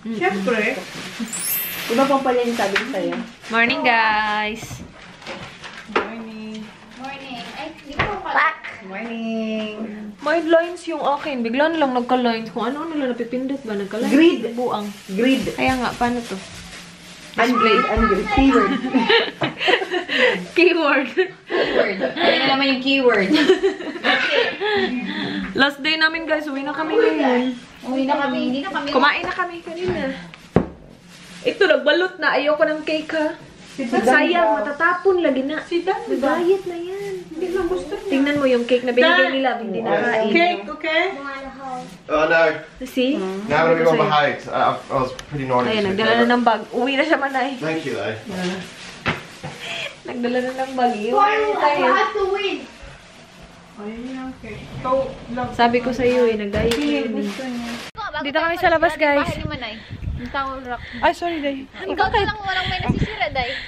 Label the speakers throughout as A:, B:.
A: Siyempre. Iba pa pala yung sabi ko sa'yo.
B: Morning, guys!
A: Morning.
C: Morning. Ay, hindi ko pala.
A: Morning.
B: May lines yung akin. Bigla na lang nagka-lines. Kung ano nila napipindot ba? Nagka-lines.
A: Grid.
B: Buang.
A: Grid.
B: Kaya nga, paano to?
A: Ungrid. Keyword.
B: Keyword.
C: Ano naman yung keyword?
B: Last day namin, guys. Uwi na kami ngayon.
C: Uwi na kami. Hindi na kami.
B: Kumain na kami kanina. Ito, nagbalot na. Ayoko ng cake, ha? Sayang, matatapon lagi na. Nag-diet na yan.
A: Hindi lang gusto niya.
B: Tingnan mo yung cake na binigay nila. Hindi na kain.
A: Cake, okay?
D: Oh no.
B: See?
D: Now I'm gonna be more behaved. I was pretty naughty.
B: Ayan, nagdala na ng bag. Uwi na siya manay.
D: Thank you though.
B: Nagdala na ng bag. Iuwi tayo.
A: Ayun yung cake. Ito lang.
B: Sabi ko sa iyo, nag-diet na yun. Dito kami sa labas, guys.
C: Bahay ni Manay. Yung towel rack.
A: Ay, sorry, Day.
C: Ikaw na lang walang may nasisira, Day.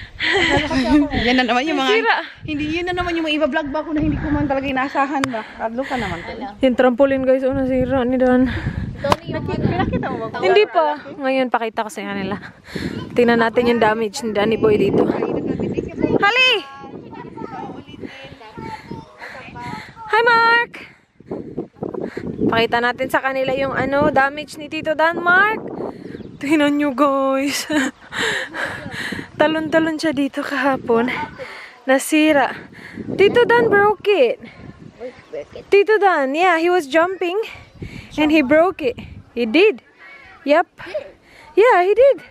A: Yan na naman yung mga...
B: Sira.
A: Hindi, yun na naman yung mga iba-vlog ba ko na hindi ko man talaga inaasahan ba? Kadlo ka naman.
B: Yung trampoline, guys. Una sira ni Dan.
C: Ito yung
A: Pinakita mo ba?
B: Hindi pa. Ngayon, pakita ko sa kanila. Tingnan natin yung damage ni Danny Boy dito. Hali! Hi, Mark! Pakita natin sa kanila yung damage ni Tito Dan, Mark. Tingnan nyo, guys. Talon-talon siya dito kahapon. Nasira. Tito Dan broke it. Tito Dan, yeah, he was jumping and he broke it. He did. Yep. Yeah, he did.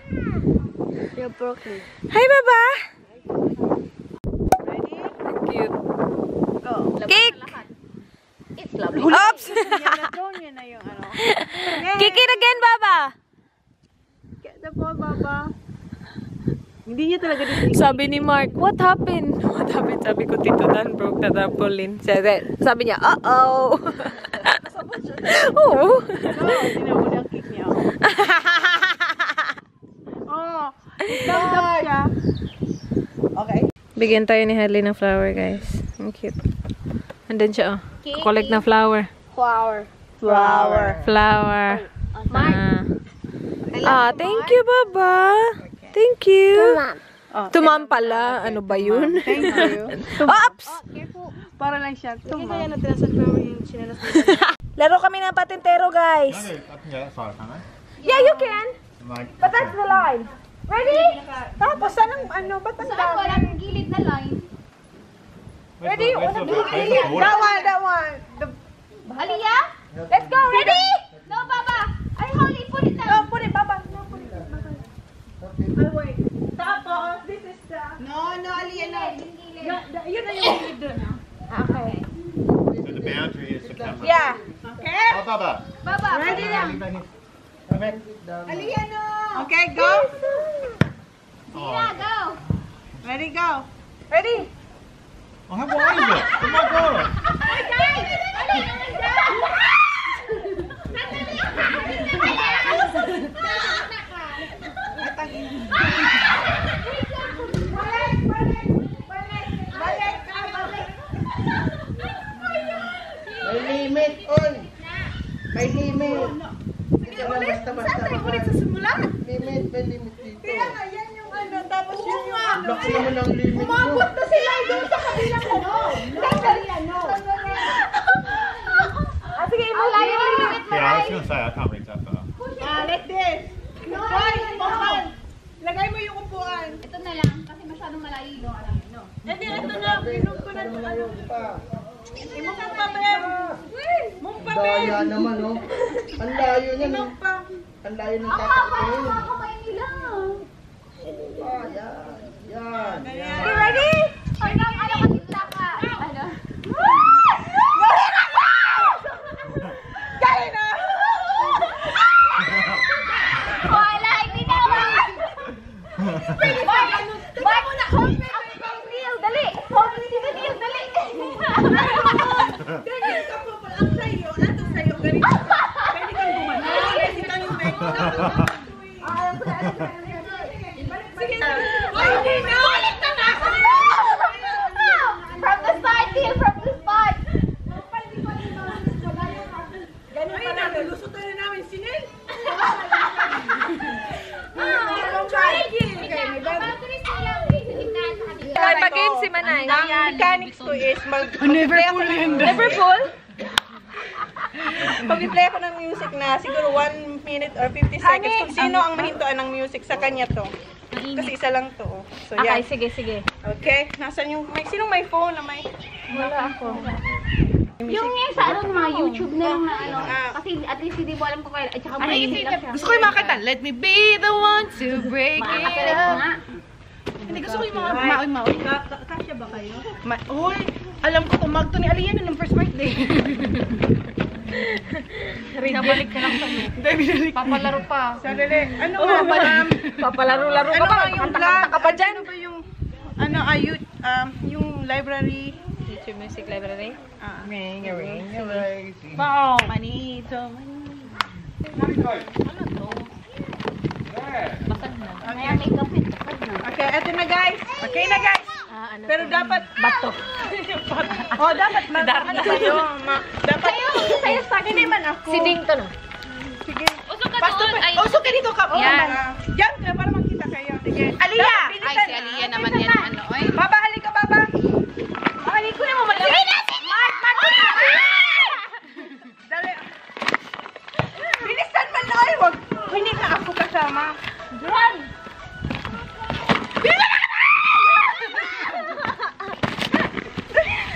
C: You broke it.
B: Hi, Baba. Cute. Kick!
C: It's lovely.
B: Oops!
A: Yan na yung ano.
B: Kick it again, Baba!
A: Get the ball, Baba. Hindi niya talaga dito.
B: Sabi ni Mark, what happened? What happened? Sabi ko, Tito Dan broke the trampoline. Sabi niya, uh-oh! Oo.
A: Tinawala ang kick niya. Oh, dab siya. Okay.
B: Bigyan tayo ni Hadley ng flower, guys. Ang cute. Andun siya, oh. Collect ng flower.
C: Flower.
B: Flower. Thank you, Baba. Thank you. Tumam pala. Ano ba yun?
A: Thank you.
B: Oops!
A: Para lang siya. Tumam.
B: Laro kami ng patintero, guys.
D: I can get that far, can't I?
B: Yeah, you can. But that's the line. Ready?
A: Tapos, anong ba't ang
C: Saan walang gilid na line?
B: Ready?
A: That one.
C: Aliyah?
B: Let's go. Ready?
C: No, Baba. Ay, Holly, put it down.
B: Put it, Baba.
A: Wait. Tapos, this is the... No, Aliyah, no. Yun na yung gilid doon.
B: Okay.
D: So the boundary is the camera.
B: Yeah.
A: Okay?
D: Oh, Baba.
C: Baba,
A: Ready na.
D: Aliyah,
A: no. Okay, go.
C: Sira, go.
A: Ready, go.
B: Ready?
D: Oh, how wide is it? Oh my god.
E: May limit, oy! May limit! Hindi ka lang basta-basta mahal. Limit, may limit dito.
A: Kaya nga, yan yung tapos yun yung
E: Laki naman ang limit mo.
A: umabot na sila doon sa kabilang
B: Sige,
C: Layo yung limit mo,
D: Yeah, I was
C: Ray.
D: gonna say I can't reach that far.
A: like this. Boy, Bokal. Lagay mo yung upuan.
C: Ito na lang, kasi masyadong malayo yung alam mo.
A: Hindi, ito na. Inom ko na ito. Imong pa, Bem. Mong pa, Bem.
E: Daya naman, oh. Ang layo niya, no?
A: Inom pa.
E: Ang layo ng tatakbo.
C: Kamay nila.
E: Ah, yan.
A: Ayan.
B: ready?
C: Hanggang ano katitla ka. Ano?
A: Kaya na.
C: Wala, hindi na. Mark, hold ang reel, dali. Hold si Daniel, dali.
A: Ganyan ka po pala. Ang sa'yo. Ato sa'yo. Ganito. Pwede kang gumana. Pwede kang yung makeup. Sige. Hindi na.
C: Ulit na nga. From the side, Neil, from the spot.
A: Ganun pa na. Lusutan na namin sinil.
B: nice.
E: Ang mechanics ko is
B: Never full?
E: Pag-play ako ng music na siguro 1 minute or 50 seconds. Kung sino ang mahintuan ng music, sa kanya to. Kasi isa lang to. So,
B: Okay,
E: yan.
B: sige.
E: Okay. Nasaan yung... Sinong may phone na may...
B: Wala ako.
C: Yung sa ano, mga YouTube na yung kasi at least hindi mo alam kung kailan. At saka may lang siya.
A: Gusto ko yung makita, let me be the one to break it
C: Makakalit
A: up.
C: nga.
A: Hindi, gusto ko yung mga maoy-maoy.
E: Kasya ba kayo?
A: Uy, alam ko tumagto ni Aliyah nung first birthday.
B: Nabalik ka lang kami. Papalaro pa.
E: Sadali. Ano nga ba?
B: Papalaro-laro ka
E: Ano
B: pa.
E: ba yung
B: Kakanta ka pa dyan.
E: Ano ba yung... Ano, yung library...
B: YouTube Music Library.
E: Wow. Manito.
C: Kaya may kapit.
E: Okay, eto na guys. Okay na guys. Pero dapat...
B: Bato.
E: dapat ano kayo? Dapat...
C: Sa'yo sa akin.
E: Hindi man ako.
B: Si Ding to no?
E: Sige.
A: Pastor, usok ka dito ka.
B: Yan.
E: Diyan ka para makita kayo. Sige.
A: Aliyah!
E: Bilisan.
A: Ay, si Aliyah naman yan. Ano, oy.
E: Baba, halika baba. Halika na mo. Dali. Bilisan man na. Ay, wag. Hindi na ako kasama. Run!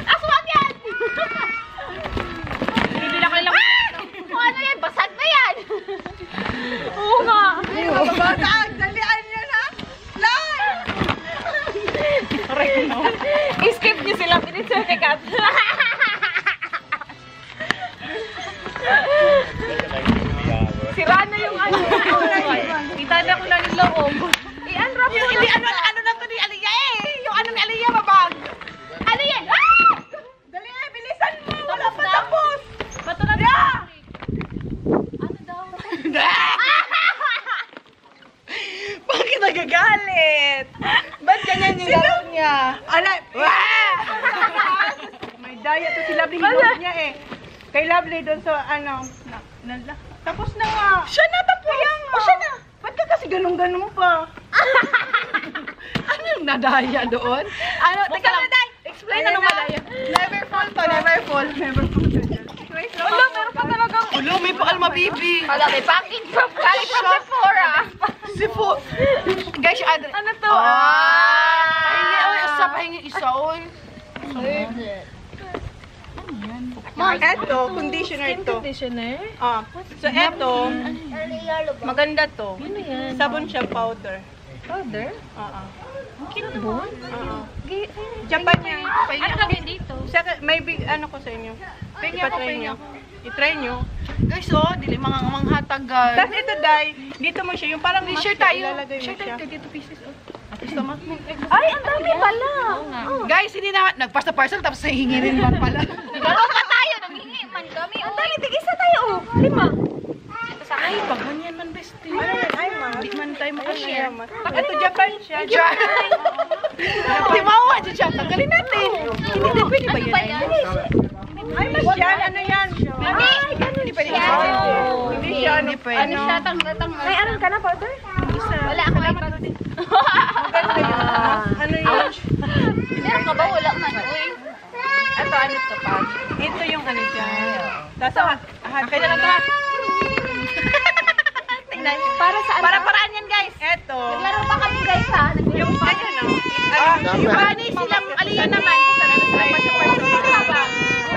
C: Aswang yan!
B: Hindi na kailangan.
C: Kung ano yan, basag na yan!
B: Oo nga.
E: Babataag. Dalian nyo na. Lan!
B: Skip niyo sila. Pinitsertikat. Sira na yung ano. Itada ko lang yung loob. I-unwrap mo
A: Hindi, ano na to ni Aliyah eh. Yung ano ni Aliyah, babag.
C: Ano yan? Ah!
E: Dali, bilisan mo. Wala pa tapos.
B: Bato na
C: Ano daw?
A: Bakit nagagalit? Ba't ganyan yung gawin niya?
E: Alay. May daya to si Lovely. Hinog niya eh. Kay Lovely doon sa ano. Tapos na nga.
A: Siya na, tapos.
E: O siya na. Ba't ka kasi ganun-ganun pa?
A: Ano yung nadaya doon? Ano, teka lang. Explain na nung madaya. Never fall to, never fall.
E: Never po.
B: Wala, meron pa talagang...
A: Ulo, may paalma baby.
C: Wala, may packing from Sephora.
A: Sipo. Guys, yung address.
B: Ano to?
A: Pahingi, oy. Asa, pahingi isa, oy.
E: Eto, conditioner to.
B: Conditioner?
E: So eto, maganda to.
B: Ano yan?
E: Sabon siya powder.
B: Powder?
E: Oo.
B: Kilabon?
E: Oo. Japan yan.
B: Ano gawin dito?
E: May big ano ko sa inyo. Ipatry nyo. I-try nyo.
A: Guys, oh, dili mga manghatag, guys.
E: Tapos ito, Day, dito mo siya. Yung parang mask
A: Share
E: siya,
A: tayo.
E: ilalagay mo
A: Share tayo
E: siya.
A: dito pieces, oh. At least naman.
B: Ay, ang dami pala!
A: Guys, hindi na, nagpasta parcel tapos hihingi rin ba pala?
C: Dalawa pa tayo, nanghingi man kami.
B: Ang dami, tig-isa tayo! 5!
C: Ito sa
A: Ay, paghanyan man, bestie.
E: Ay, ma.
A: Hindi man tayo makashare.
E: Ito, Japan siya.
A: Di mawa dyan siya. Tanggalin natin. Hindi na pwede ba
C: Ano
A: yan?
C: ba yan?
E: Ay, mas yan. Ano yan?
A: Hindi pwede
C: Yan.
E: Hindi siya. Ano,
A: Hindi pwede.
C: Ano siya, tang
B: May aral ka na, powder?
C: Wala akong iPad.
E: Maganda yun. Ano yun?
C: Meron ka ba? Wala man. Uy.
E: Ito, ano ito pa? Ito yung ano siya. Tapos, kaya lang ito. Tingnan.
B: Para sa
E: Para paraan yan, guys. Ito.
C: Naglaro pa kami guys ha.
E: Yung ganyan, no? Yung pani silang Aliyah naman. Kung saan sila pa sa person.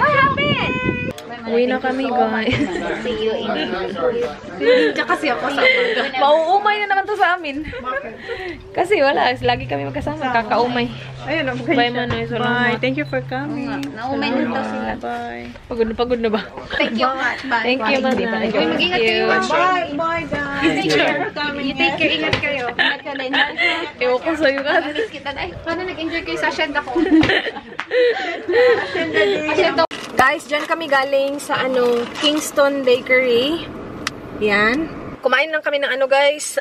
B: What happened? Uwi na kami, guys.
C: See you in
B: Diyan kasi ako sa mauumay na naman to sa amin. Kasi wala, lagi kami magkasama. Kakaumay.
E: Ayun,
B: Bye, Manoy. Salamat.
E: Thank you for coming.
C: Naumay na daw sila.
E: Bye.
B: Pagod na ba?
C: Thank you.
B: Thank you, Manoy.
C: Uy, mag-ingat kayo.
E: Bye, bye, guys. Thank you for coming.
C: You take care. Ingat kayo. Ingat ka din.
B: Ewan ko sa'yo ka.
C: Miss kita. Ay, paano nag-enjoy kayo sa Ascend ako?
B: Guys, dyan kami galing sa Kingston Bakery. Yan. Kumain lang kami ng guys,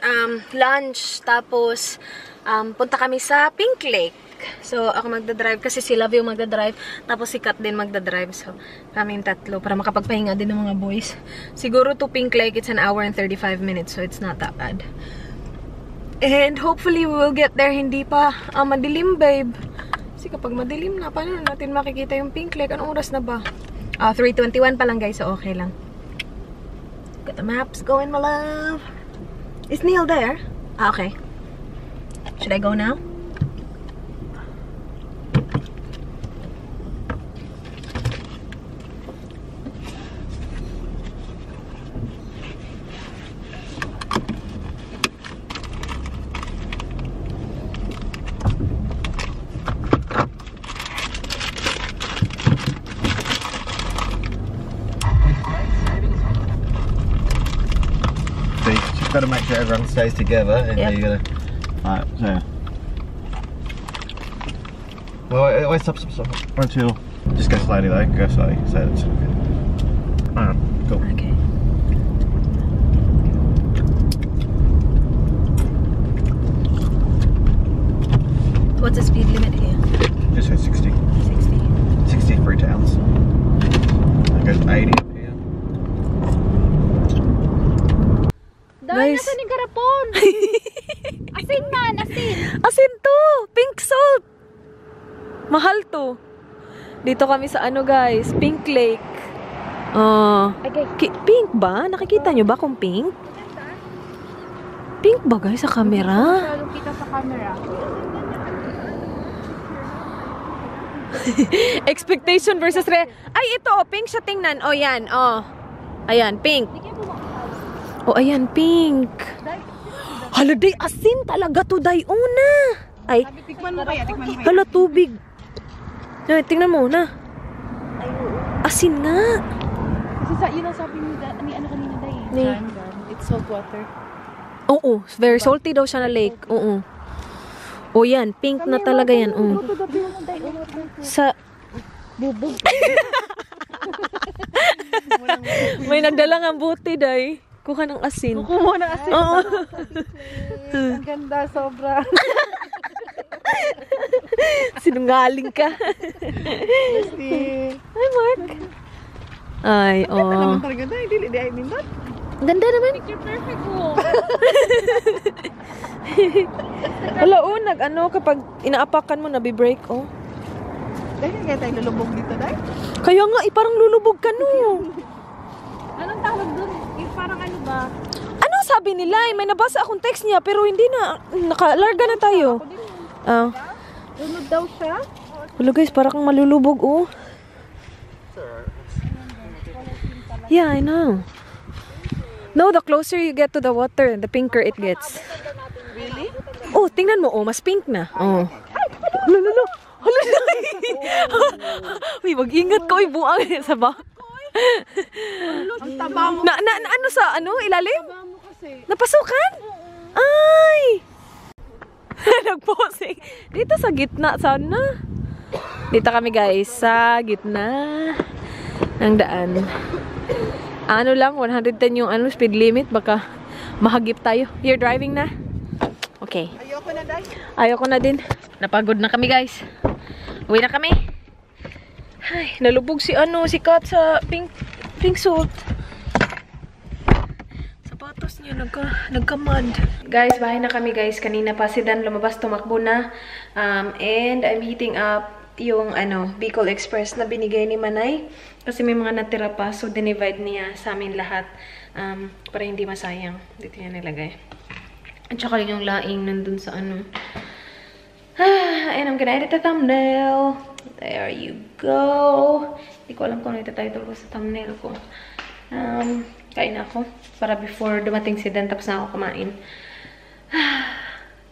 B: lunch. Tapos, punta kami sa Pink Lake. So, ako magdadrive kasi si Love yung magdadrive. Tapos si Kat din magdadrive. So, kaming tatlo para makapagpahinga din ng mga boys. Siguro to Pink Lake, it's an hour and 35 minutes. So, it's not that bad. And hopefully, we will get there. Hindi pa madilim, babe. Kasi kapag madilim na, paano natin makikita yung pink lake? Anong oras na ba? 3:21 pa lang guys, so okay lang. Got the maps going, my love. Is Neil there? Okay. Should I go now?
F: So you just got to make sure everyone stays together, and
B: Yep.
F: you got to. Alright, so. Well, wait, stop. 1, 2. Just go slowly though. Go slowly. So that's good. Alright, cool.
B: Okay. What's the speed limit here?
F: Just hit 60.
B: 60.
F: 60 for towns. It goes 80 up here.
B: Guys.
C: Nasa ni garapon. Asin man, asin.
B: Asin to! Pink salt! Mahal to. Dito kami sa ano guys, Pink Lake. Pink ba? Nakikita nyo ba kung pink? Pink ba guys sa camera?
C: Lalo kita sa camera.
B: Expectation versus Ay, ito oh, pink siya tingnan. Oh, yan. Oh. Ayan, pink. Oh, ayan, pink. Haladay, asin talaga to, day. Una. Ay,
A: Tikman mo kaya, tikman mo kaya.
B: hala, tubig. Ay, tingnan mo na. Asin nga.
A: Kasi yun ang sabi ni ano kanina day.
B: Ni.
A: It's salt water.
B: Oo, very salty daw siya na lake. Oo. O yan, pink na talaga yan. Oo. Sa...
A: Bubog.
B: May nagdalang ang buti, day. Kuha ng asin.
A: Kumo na asin.
B: Oo.
A: Ang ganda, sobra.
B: Sinungaling ka. Hi, Mark. Ay, oh.
A: Naman talaga day, dili di ay nindot.
B: Ganda naman.
C: Picture perfect ko.
B: Wala, ano, kapag inaapakan mo, nabi-break, oh.
A: Dahil kaya tayo lulubog dito day.
B: Kaya nga, parang lulubog ka, no.
C: Anong tawag dun? Yung parang ano ba?
B: Ano sabi nila? May nabasa akong text niya, pero hindi na. Nakalarga na tayo.
C: Lunod daw siya?
B: Wala guys, parang kang malulubog, oh. Yeah, I know. No, the closer you get to the water, the pinker it gets.
A: Really?
B: Oh, tingnan mo, oh, mas pink na. Oh. Hala. Uy, mag-ingat ka, uy, buang sa ba?
A: Ang taba mo.
B: Ano sa, ilalim?
A: Taba mo kasi.
B: Napasukan? Ay! Nag-posing. Dito sa gitna, sana. Dito kami, guys, sa gitna ng daan. Ano lang, 110 yung speed limit. Baka mahagip tayo. You're driving na? Okay.
A: Ayoko na day.
B: Ayoko na din. Napagod na kami, guys. Uwi na kami. Ay, nalubog si Kat sa pink suit. Sapatos niya, nagka-mud. Guys, bahay na kami, guys. Kanina pa si Dan lumabas, tumakbo na. And I'm heating up yung Bicol Express na binigay ni Manay. Kasi may mga natira pa. So, dinivide niya sa amin lahat. Para hindi masayang. Dito niya nilagay. At saka yung laing nandun sa And I'm gonna edit the thumbnail. There you go. Hindi ko alam kung ano ita-title ko sa thumbnail ko. Kain ako. Para before dumating si Dan, tapos na ako kumain.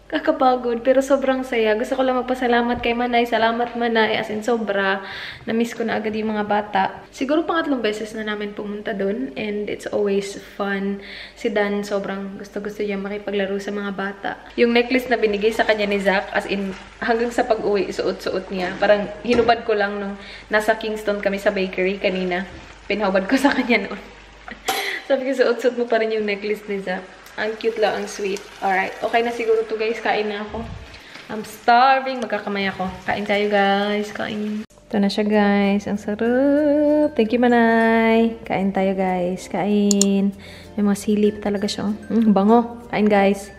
B: Kakapagod, pero sobrang saya. Gusto ko lang magpasalamat kay Manay. Salamat, Manay. As in, sobra. Na-miss ko na agad yung mga bata. Siguro pangatlong beses na namin pumunta doon. And it's always fun. Si Dan, sobrang gusto-gusto niya makipaglaro sa mga bata. Yung necklace na binigay sa kanya ni Zach, as in, hanggang sa pag-uwi, suot-suot niya. Parang hinubad ko lang nung nasa Kingston kami sa bakery kanina. Pinahubad ko sa kanya noon. Sabi ko, suot-suot mo pa rin yung necklace ni Zach. Ang cute lang, ang sweet. Alright, okay na siguro to guys. Kain na ako. I'm starving. Magkakamay ako. Kain tayo guys. Kain. Ito na siya guys. Ang sarap. Thank you, Manay. Kain tayo guys. Kain. May mga silip talaga siya. Bango. Kain guys.